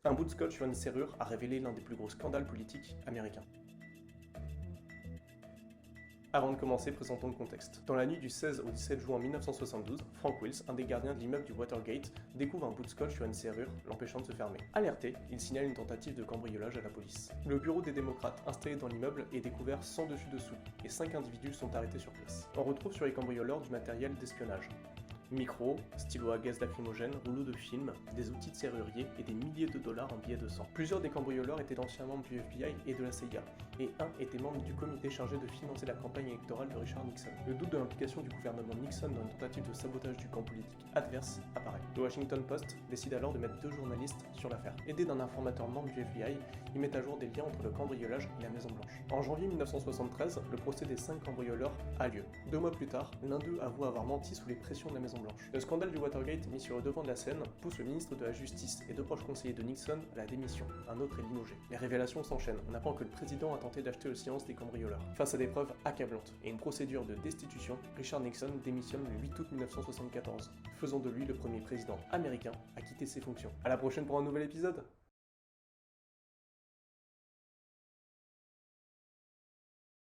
Un bout de scotch sur une serrure a révélé l'un des plus gros scandales politiques américains. Avant de commencer, présentons le contexte. Dans la nuit du 16 au 17 juin 1972, Frank Wills, un des gardiens de l'immeuble du Watergate, découvre un bout de scotch sur une serrure, l'empêchant de se fermer. Alerté, il signale une tentative de cambriolage à la police. Le bureau des démocrates installé dans l'immeuble est découvert sans dessus-dessous, et 5 individus sont arrêtés sur place. On retrouve sur les cambrioleurs du matériel d'espionnage. Micro, stylo à gaz lacrymogène, rouleaux de film, des outils de serrurier et des milliers de dollars en billets de 100. Plusieurs des cambrioleurs étaient d'anciens membres du FBI et de la CIA, et un était membre du comité chargé de financer la campagne électorale de Richard Nixon. Le doute de l'implication du gouvernement Nixon dans une tentative de sabotage du camp politique adverse apparaît. Le Washington Post décide alors de mettre 2 journalistes sur l'affaire. Aidé d'un informateur membre du FBI, ils mettent à jour des liens entre le cambriolage et la Maison Blanche. En janvier 1973, le procès des 5 cambrioleurs a lieu. 2 mois plus tard, l'un d'eux avoue avoir menti sous les pressions de la Maison Blanche. Le scandale du Watergate mis sur le devant de la scène pousse le ministre de la Justice et 2 proches conseillers de Nixon à la démission, un autre est limogé. Les révélations s'enchaînent, on apprend que le président a tenté d'acheter le silence des cambrioleurs. Face à des preuves accablantes et une procédure de destitution, Richard Nixon démissionne le 8 août 1974, faisant de lui le premier président américain à quitter ses fonctions. À la prochaine pour un nouvel épisode.